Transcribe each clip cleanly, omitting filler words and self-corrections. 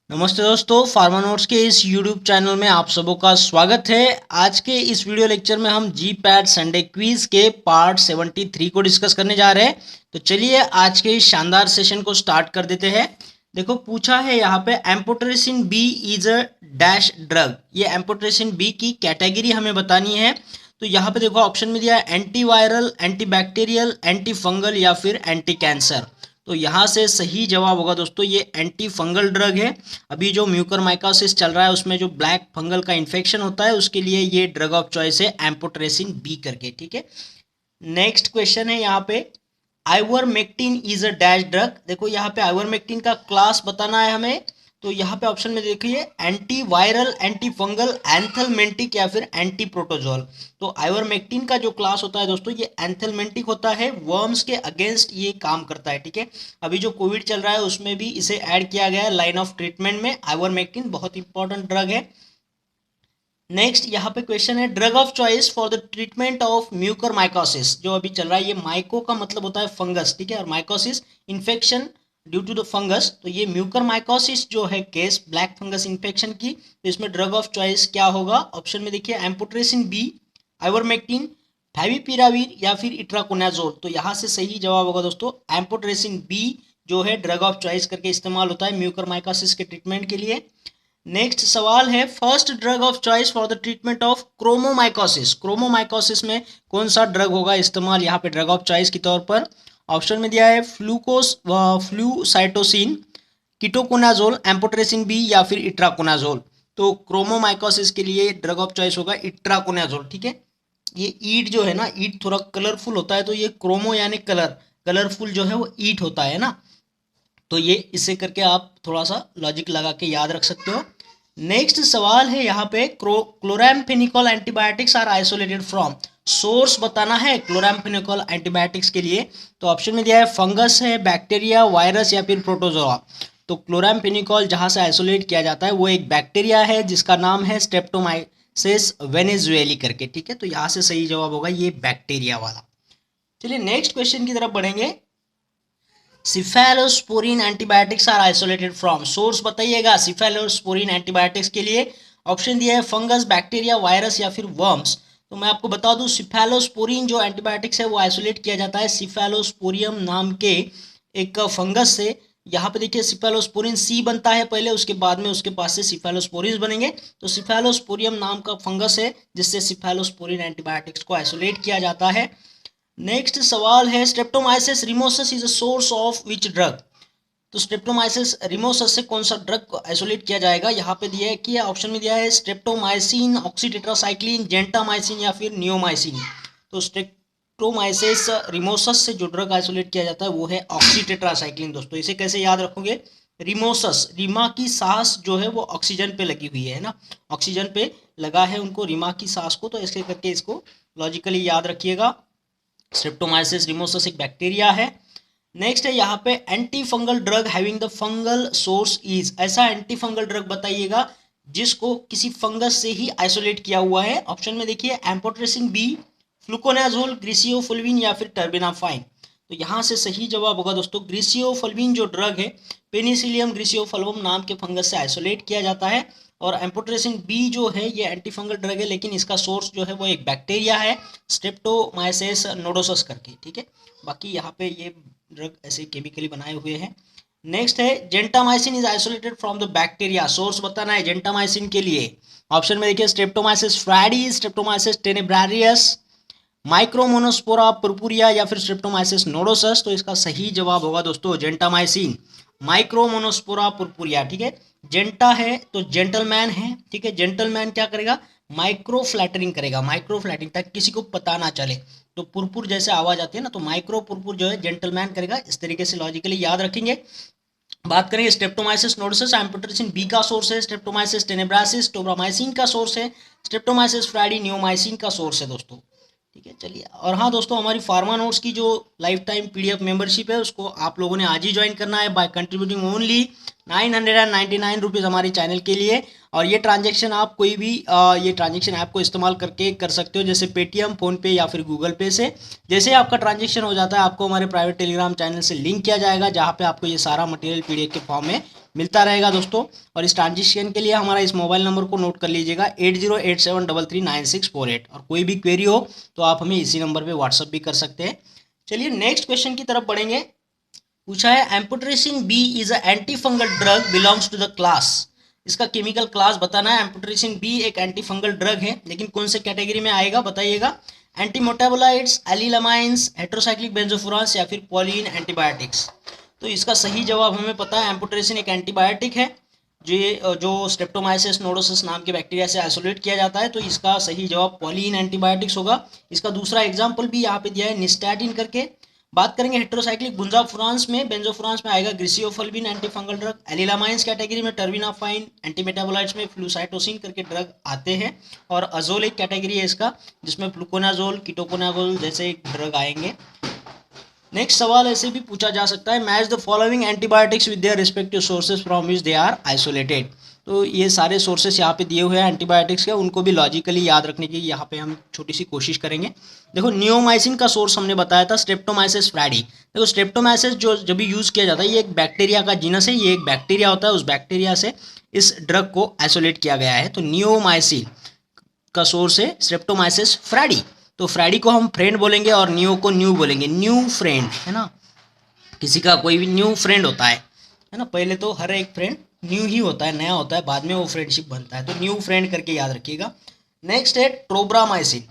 नमस्ते दोस्तों, pharma notes के इस यूट्यूब चैनल में आप सबों का स्वागत है। आज के इस वीडियो लेक्चर में हम जी पैड संडे क्विज के पार्ट 73 को डिस्कस करने जा रहे हैं। तो चलिए आज के इस शानदार सेशन को स्टार्ट कर देते हैं। देखो पूछा है यहाँ पे amphotericin B is a dash drug. ये एम्पोटेरेसिन बी की कैटेगरी हमें बतानी है। तो यहाँ पे देखो ऑप्शन में दिया है anti viral, anti bacterial, anti fungal या फिर एंटी कैंसर। तो यहाँ से सही जवाब होगा दोस्तों ये एंटी फंगल ड्रग है। अभी जो म्यूकरमाइकोसिस चल रहा है उसमें जो ब्लैक फंगल का इन्फेक्शन होता है उसके लिए ये ड्रग ऑफ चॉइस है एम्पोटेरेसिन बी करके। ठीक है, नेक्स्ट क्वेश्चन है यहाँ पे ivermectin is a dash drug. देखो यहाँ पे आइवरमेक्टिन का क्लास बताना है हमें। तो यहाँ पे ऑप्शन में देखिए anti viral, anti fungal, anthelmintic या फिर एंटी प्रोटोजोल। तो आइवरमेक्टिन का जो क्लास होता है दोस्तों ये एंथलमेंटिक होता है, वर्म्स के अगेंस्ट ये काम करता है। ठीक है, अभी जो कोविड चल रहा है उसमें भी इसे ऐड किया गया है लाइन ऑफ ट्रीटमेंट में। आइवरमेक्टिन बहुत इंपॉर्टेंट ड्रग है। नेक्स्ट यहाँ पे क्वेश्चन है drug of choice for the treatment of mucormycosis. जो अभी चल रहा है ये माइको का मतलब होता है फंगस, ठीक है, और mycosis infection due to the fungus. तो ये म्यूकरमाइकोसिस जो है केस ब्लैक फंगस इन्फेक्शन की, तो इसमें ड्रग ऑफ चॉइस क्या होगा? ऑप्शन में देखिए एम्पोटेरेसिन बी, आइवरमेक्टिन, फैविपिराविर या फिर इट्राकोनाजोल। तो यहाँ से सही जवाब होगा दोस्तों एम्पोटेरेसिन बी जो है ड्रग ऑफ चॉइस करके इस्तेमाल होता है म्यूकरमाइकोसिस के ट्रीटमेंट के लिए। नेक्स्ट सवाल है first drug of choice for the treatment of chromomycosis. Chromomycosis में कौन सा ड्रग होगा इस्तेमाल यहाँ पे ड्रग ऑफ चॉइस के तौर पर? ऑप्शन में दिया है फ्लूसाइटोसिन, कीटोकोनाजोल, एम्पोटेरेसिन बी या फिर इट्राकोनाजोल। तो क्रोमोमाइकोसिस के लिए ड्रग ऑफ चॉइस होगा इट्राकोनाजोल। ठीक है, ये ईट जो है ना, ईट थोड़ा कलरफुल होता है, तो ये क्रोमो यानी कलर, कलरफुल जो है वो ईट होता है ना। तो ये इसे करके आप थोड़ा सा लॉजिक लगा के याद रख सकते हो। नेक्स्ट सवाल है यहाँ पे chloramphenicol antibiotics are isolated from. Source बताना है क्लोराम्फेनिकोल एंटीबायोटिक्स के लिए। तो ऑप्शन में दिया है फंगस है, बैक्टीरिया, वायरस या फिर प्रोटोजोआ। तो क्लोराम्फेनिकोल जहाँ से आइसोलेट किया जाता है वो एक बैक्टीरिया है जिसका नाम है स्ट्रेप्टोमाइसिस वेनेजुएली करके। ठीक है, तो यहाँ से सही जवाब होगा ये बैक्टीरिया वाला। चलिए नेक्स्ट क्वेश्चन की तरफ बढ़ेंगे। Cephalosporin antibiotics are isolated from. Source बताइएगा सिफेलोस्पोरिन एंटीबायोटिक्स के लिए। ऑप्शन दिया है फंगस, बैक्टीरिया, वायरस या फिर वर्म्स। तो मैं आपको बता दूं सिफेलोस्पोरिन जो एंटीबायोटिक्स है वो आइसोलेट किया जाता है सिफेलोस्पोरियम नाम के एक फंगस से। यहाँ पे देखिए सिफेलोस्पोरिन सी बनता है पहले, उसके बाद में उसके पास से सिफेलोस्पोरिन बनेंगे। तो सिफेलोस्पोरियम नाम का फंगस है जिससे सिफेलोस्पोरिन एंटीबायोटिक्स को आइसोलेट किया जाता है। नेक्स्ट सवाल है Streptomyces rimosus is a source of which drug. तो स्ट्रेप्टोमाइसिस रिमोसस से कौन सा ड्रग को आइसोलेट किया जाएगा? यहाँ पे दिया है कि ऑप्शन में दिया है स्ट्रेप्टोमाइसिन, ऑक्सीटेट्रासाइक्लिन, जेंटामाइसिन या फिर नियोमाइसिन। तो स्ट्रेप्टोमाइसिस रिमोसस से जो ड्रग आइसोलेट किया जाता है वो है ऑक्सीटेट्रासाइक्लिन। दोस्तों इसे कैसे याद रखोगे? रिमोसस, रीमा की सांस जो है वो ऑक्सीजन पे लगी हुई है ना, ऑक्सीजन पे लगा है उनको रीमा की सांस को, तो इसके करके इसको लॉजिकली याद रखिएगा। स्ट्रेप्टोमाइसिस रिमोसस एक बैक्टीरिया है। नेक्स्ट है यहाँ पे anti fungal drug having the fungal source is. ऐसा एंटी फंगल ड्रग बताइएगा जिसको किसी फंगस से ही आइसोलेट किया हुआ है। ऑप्शन में देखिए एम्पोटेरेसिन बी, फ्लुकोनाजोल, ग्रीसियोफुल्विन या फिर टर्बिनाफाइन। तो यहाँ से सही जवाब होगा दोस्तों ग्रीसियोफुल्विन जो ड्रग है पेनिसिलियम ग्रीसियोफल्वम नाम के फंगस से आइसोलेट किया जाता है। और एम्पोटेरेसिन बी जो है ये एंटी फंगल ड्रग है लेकिन इसका सोर्स जो है वो एक बैक्टीरिया है स्ट्रेप्टोमाइसिस नोडोसस करके। ठीक है, बाकी यहाँ पे ये ड्रग ऐसे केमिकली बनाए हुए हैं। नेक्स्ट है gentamicin is isolated from the bacteria. Source बताना है जेंटामाइसिन के लिए। ऑप्शन में देखिए स्ट्रेप्टोमाइसिस फ्राइडीज, स्ट्रेप्टोमाइसिस टेनेब्रारियस, माइक्रोमोनोस्पोरा पुरपुरिया या फिर स्ट्रेप्टोमाइसिस नोडोसस। तो इसका सही जवाब होगा दोस्तों जेंटामाइसिन, माइक्रोमोनोस्पोरा पुरपुरिया। ठीक है, जेंटा है तो जेंटलमैन है। ठीक है, जेंटलमैन क्या करेगा? माइक्रो फ्लैटरिंग करेगा, माइक्रो फ्लैटरिंग ताकि किसी को पता ना चले। तो पुरपुर जैसे आवाज आती है ना, तो माइक्रो पुरपुर जो है जेंटलमैन करेगा। इस तरीके से लॉजिकली याद रखेंगे। बात करेंगे स्ट्रेप्टोमाइसिस नोडोसस, एम्पोटेरेसिन बी का सोर्स है। स्ट्रेप्टोमाइसिस टेनेब्रासिस टोब्रामाइसिन का सोर्स है। स्ट्रेप्टोमाइसिस फ्राइडी नियोमाइसिन का सोर्स है दोस्तों। ठीक है, चलिए। और हाँ दोस्तों, हमारी फार्मा नोट्स की जो लाइफ टाइम पीडीएफ मेंबरशिप है उसको आप लोगों ने आज ही ज्वाइन करना है बाय कंट्रीब्यूटिंग ओनली ₹999 हमारे चैनल के लिए। और ये ट्रांजेक्शन आप कोई भी ये ट्रांजेक्शन ऐप को इस्तेमाल करके कर सकते हो, जैसे पेटीएम, फ़ोनपे या फिर गूगल पे से। जैसे आपका ट्रांजेक्शन हो जाता है आपको हमारे प्राइवेट टेलीग्राम चैनल से लिंक किया जाएगा, जहाँ पे आपको ये सारा मटेरियल PDF के फॉर्म में मिलता रहेगा दोस्तों। और इस ट्रांजेक्शन के लिए हमारा इस मोबाइल नंबर को नोट कर लीजिएगा 8087339648। और कोई भी क्वेरी हो तो आप हमें इसी नंबर पर व्हाट्सअप भी कर सकते हैं। चलिए नेक्स्ट क्वेश्चन की तरफ बढ़ेंगे। पूछा है amphotericin B is a antifungal drug belongs to the class. इसका केमिकल क्लास बताना है। एम्फोटेरेसिन बी एक एंटी फंगल ड्रग है, लेकिन कौन से कैटेगरी में आएगा बताइएगा। एंटी मोटेबोलाइट्स, एलिलामाइंस, हेट्रोसाइक्लिक बेंजोफुरांस या फिर पॉलीन एंटीबायोटिक्स। तो इसका सही जवाब हमें पता है। एम्फोटेरेसिन एक एंटीबायोटिक है जो स्ट्रेप्टोमाइसिस नोडोसिस नाम के बैक्टीरिया से आइसोलेट किया जाता है। तो इसका सही जवाब पॉलीन एंटीबायोटिक्स होगा। इसका दूसरा एग्जाम्पल भी यहाँ पे दिया है, निस्टैटिन करके। बात करेंगे हेट्रोसाइक्लिक बेंजोफुरांस में आएगा griseofulvin antifungal drug. Allylamines category में टर्बिनाफाइन, एंटीमेटाबोलाइट्स में फ्लूसाइटोसिन करके ड्रग आते हैं। और अजोल एक कैटेगरी है इसका, जिसमें फ्लूकोनाजोल, कीटोकोनाजोल जैसे ड्रग आएंगे। नेक्स्ट सवाल ऐसे भी पूछा जा सकता है, match the following antibiotics with their respective sources from which they are isolated. तो ये सारे सोर्सेस यहाँ पे दिए हुए हैं एंटीबायोटिक्स के, उनको भी लॉजिकली याद रखने की यहाँ पे हम छोटी सी कोशिश करेंगे। देखो नियोमाइसिन का सोर्स हमने बताया था स्ट्रेप्टोमाइसिस फ्रैडी। देखो स्ट्रेप्टोमाइसिस जो जब भी यूज़ किया जाता है, ये एक बैक्टीरिया का जीनस है, ये एक बैक्टीरिया होता है, उस बैक्टीरिया से इस ड्रग को आइसोलेट किया गया है। तो नियोमाइसिन का सोर्स है स्ट्रेप्टोमाइसिस फ्रैडी। तो फ्रैडी को हम फ्रेंड बोलेंगे और न्यू को न्यू बोलेंगे, न्यू फ्रेंड है ना। किसी का कोई भी न्यू फ्रेंड होता है ना। पहले तो हर एक फ्रेंड न्यू ही होता है, नया होता है, बाद में वो फ्रेंडशिप बनता है। तो न्यू फ्रेंड करके याद रखिएगा। नेक्स्ट है ट्रोब्रामाइसिन।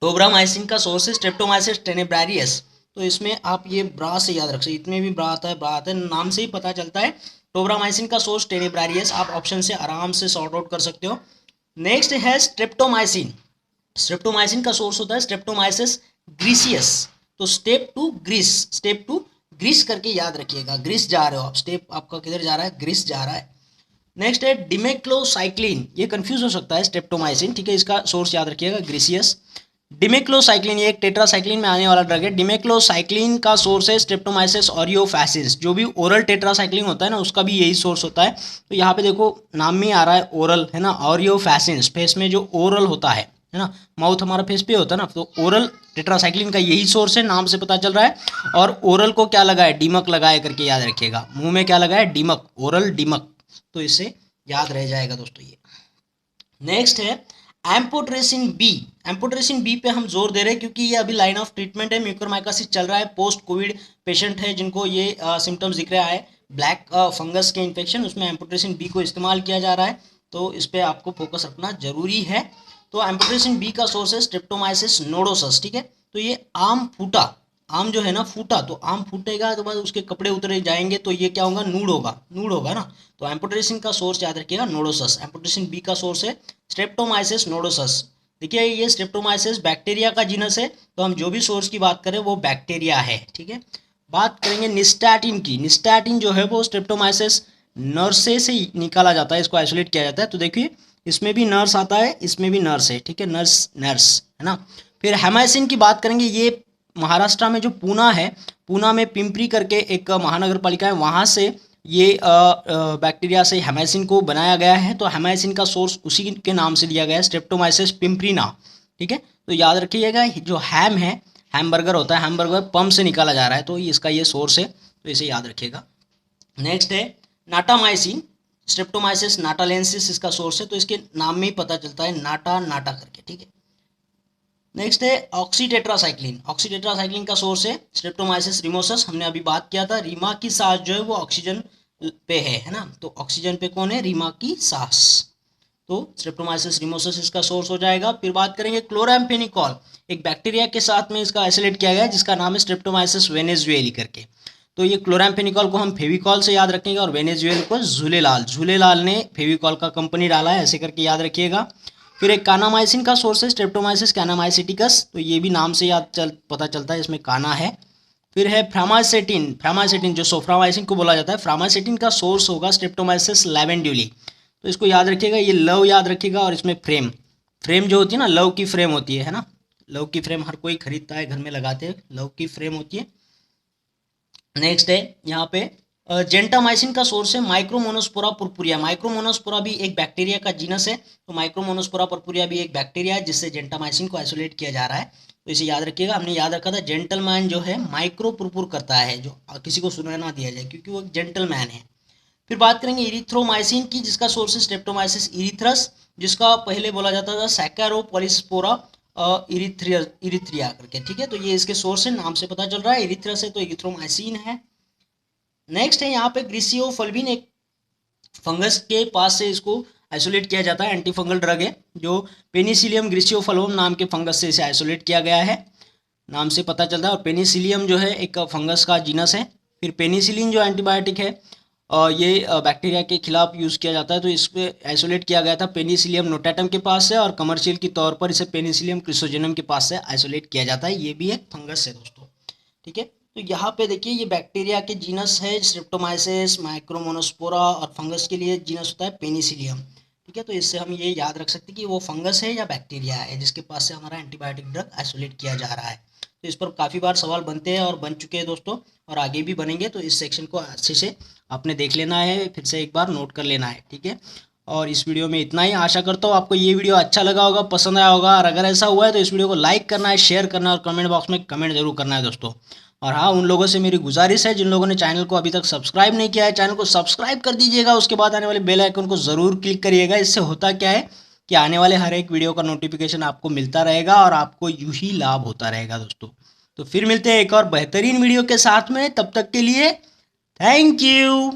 ट्रोब्रामाइसिन का सोर्स है स्ट्रेप्टोमाइसिस टेनेब्रारियस। तो इसमें आप ये ब्रा से याद रख सकते, इसमें भी ब्रा आता है, नाम से ही पता चलता है। ट्रोब्रामाइसिन का सोर्स टेनेब्रारियस, आप ऑप्शन से आराम से सॉर्ट आउट कर सकते हो। नेक्स्ट है स्ट्रेप्टोमाइसिन। स्ट्रेप्टोमाइसिन का सोर्स होता है स्ट्रेप्टोमाइसिस ग्रीसियस। तो स्टेप टू ग्रीस करके याद रखिएगा। ग्रीस जा रहे हो आप, स्टेप आपका किधर जा रहा है, ग्रीस जा रहा है। नेक्स्ट है डिमेक्लोसाइक्लिन। ये कंफ्यूज हो सकता है स्ट्रेप्टोमाइसिन, ठीक है, इसका सोर्स याद रखिएगा ग्रीसियस। डिमेक्लोसाइक्लिन ये एक टेट्रासाइक्लिन में आने वाला ड्रग है। डिमेक्लोसाइक्लिन का सोर्स है स्ट्रेप्टोमाइसिस ऑरियोफैसिस। जो भी ओरल टेट्रासाइक्लिन होता है ना, उसका भी यही सोर्स होता है। तो यहाँ पे देखो नाम में आ रहा है ओरल है ना, ऑरियोफैसिस, फेस में जो ओरल होता है ना, माउथ हमारा फेस पे होता है ना। तो ओरल टेट्रासाइक्लिन का यही सोर्स है, नाम से पता चल रहा है। और ओरल को क्या लगा है, डीमक लगाए करके याद रखिएगा। मुंह में क्या लगा है, डीमक, ओरल डीमक। तो इससे याद रह जाएगा दोस्तों ये। नेक्स्ट है एम्फोटेरेसिन बी। एम्फोटेरेसिन बी पे हम जोर दे रहे हैं क्योंकि ये अभी लाइन ऑफ ट्रीटमेंट है, म्यूकोरमाइकोसिस चल रहा है, पोस्ट कोविड पेशेंट है जिनको ये सिम्टम्स दिख रहा है, ब्लैक फंगस के इन्फेक्शन, उसमें एम्फोटेरेसिन बी को इस्तेमाल किया जा रहा है। तो इस पर आपको फोकस रखना जरूरी है। तो एम्फोटेरेसिन बी का सोर्स है स्ट्रेप्टोमाइसिस नोडोसस, ठीक है। तो ये आम फूटा, आम जो है ना फूटा, तो आम फूटेगा तो बाद उसके कपड़े उतरे जाएंगे, तो ये क्या होगा, नूड होगा ना। तो एम्फोटेरेसिन का सोर्स याद रखिएगा नोडोसस। एम्फोटेरेसिन बी का सोर्स है स्ट्रेप्टोमाइसिस नोडोसस। देखिए ये स्ट्रेप्टोमाइसिस बैक्टीरिया का जीनस है, तो हम जो भी सोर्स की बात करें वो बैक्टीरिया है, ठीक है। बात करेंगे निस्टैटिन की। निस्टैटिन जो है वो स्ट्रेप्टोमाइसिस नर्से से निकाला जाता है, इसको आइसोलेट किया जाता है। तो देखिए इसमें भी नर्स आता है, इसमें भी नर्स है, ठीक है, नर्स है ना। फिर हेमाइसिन की बात करेंगे। ये महाराष्ट्र में जो पूना है, पूना में पिंपरी करके एक महानगर पालिका है, वहाँ से ये बैक्टीरिया से हेमाइसिन को बनाया गया है। तो हेमाइसिन का सोर्स उसी के नाम से दिया गया है, स्ट्रेप्टोमाइसिस पिंपरीना, ठीक है। तो याद रखिएगा जो हैम है, हैमबर्गर होता है, हैमबर्गर पम्प से निकाला जा रहा है, तो इसका ये सोर्स है, तो इसे याद रखिएगा। नेक्स्ट है नाटामाइसिन। स्ट्रेप्टोमाइसिस नाटालेंसिस इसका सोर्स है, तो इसके नाम में ही पता चलता है नाटा करके, ठीक है। नेक्स्ट है ऑक्सीटेट्रासाइक्लिन। ऑक्सीटेट्रासाइक्लिन का सोर्स है स्ट्रेप्टोमाइसिस रिमोसस। हमने अभी बात किया था, रीमा की सांस जो है वो ऑक्सीजन पे है ना। तो ऑक्सीजन पे कौन है, रीमा की सांस। तो स्ट्रेप्टोमाइसिस रिमोसस इसका सोर्स हो जाएगा। फिर बात करेंगे क्लोराम्फेनिकॉल। एक बैक्टीरिया के साथ में इसका आइसोलेट किया गया है, जिसका नाम है स्ट्रेप्टोमाइसिस वेनेजुएली करके। तो ये क्लोराम्फेनिकॉल को हम फेविकॉल से याद रखेंगे और वेनेजुएल को झूलेलाल ने फेविकॉल का कंपनी डाला है, ऐसे करके याद रखिएगा। फिर एक कानामाइसिन का सोर्स है स्ट्रेप्टोमाइसिस कैनामाइसिटिकस। तो ये भी नाम से पता चलता है, इसमें काना है। फिर है फ्रामासेटिन जो सोफ्रामाइसिन को बोला जाता है। फ्रामासेटिन का सोर्स होगा स्ट्रेप्टोमाइसिस लैवेंड्यूली। तो इसको याद रखिएगा, ये लव याद रखिएगा। और इसमें फ्रेम जो होती है ना, लव की फ्रेम होती है ना, लव की फ्रेम हर कोई खरीदता है, घर में लगाते हैं, लव की फ्रेम होती है। नेक्स्ट है यहाँ पे जेंटामाइसिन का सोर्स है माइक्रोमोनोस्पोरा पुरपुरिया। माइक्रोमोनोस्पोरा भी एक बैक्टीरिया का जीनस है, तो माइक्रोमोनोस्पोरा पुरपुरिया भी एक बैक्टीरिया है जिससे जेंटामाइसिन को आइसोलेट किया जा रहा है। तो इसे याद रखिएगा। हमने याद रखा था जेंटलमैन जो है माइक्रो पुरपुर करता है, जो किसी को सुना ना दिया जाए क्योंकि वो एक जेंटलमैन है। फिर बात करेंगे इरिथ्रोमाइसिन की, जिसका सोर्स है स्ट्रेप्टोमाइसिस इरिथ्रस, जिसका पहले बोला जाता था सैकेरोपोलिस्पोरा इरिथ्रिया करके। ठीक है, तो ये इसके सोर्स है, नाम से पता चल रहा है इरिथ्रस है तो इरिथ्रोमाइसिन है। नेक्स्ट है यहाँ पे ग्रीसियोफल्विन, एक फंगस के पास से इसको आइसोलेट किया जाता है, एंटी फंगल ड्रग है जो पेनिसिलियम ग्रीसियोफल्वम नाम के फंगस से इसे आइसोलेट किया गया है, नाम से पता चलता है। और पेनिसिलियम जो है एक फंगस का जीनस है। फिर पेनिसिलिन जो एंटीबायोटिक है ये बैक्टीरिया के खिलाफ यूज़ किया जाता है, तो इस पे आइसोलेट किया गया था पेनिसिलियम नोटाटम के पास से, और कमर्शियल के तौर पर इसे पेनिसिलियम क्रिसोजेनम के पास से आइसोलेट किया जाता है। ये भी एक फंगस है दोस्तों। ठीक है, तो यहाँ पे देखिए ये बैक्टीरिया के जीनस है स्ट्रेप्टोमाइसिस, माइक्रोमोनोस्पोरा, और फंगस के लिए जीनस होता है पेनिसिलियम। ठीक है, तो इससे हम ये याद रख सकते हैं कि वो फंगस है या बैक्टीरिया है जिसके पास से हमारा एंटीबायोटिक ड्रग आइसोलेट किया जा रहा है। तो इस पर काफ़ी बार सवाल बनते हैं और बन चुके हैं दोस्तों, और आगे भी बनेंगे, तो इस सेक्शन को अच्छे से आपने देख लेना है, फिर से एक बार नोट कर लेना है। ठीक है, और इस वीडियो में इतना ही। आशा करता हूँ आपको ये वीडियो अच्छा लगा होगा, पसंद आया होगा, और अगर ऐसा हुआ है तो इस वीडियो को लाइक करना है, शेयर करना है, और कमेंट बॉक्स में कमेंट जरूर करना है दोस्तों। और हाँ, उन लोगों से मेरी गुजारिश है जिन लोगों ने चैनल को अभी तक सब्सक्राइब नहीं किया है, चैनल को सब्सक्राइब कर दीजिएगा, उसके बाद आने वाले बेल आइकन को ज़रूर क्लिक करिएगा। इससे होता क्या है कि आने वाले हर एक वीडियो का नोटिफिकेशन आपको मिलता रहेगा और आपको यूं ही लाभ होता रहेगा दोस्तों। तो फिर मिलते हैं एक और बेहतरीन वीडियो के साथ में, तब तक के लिए थैंक यू।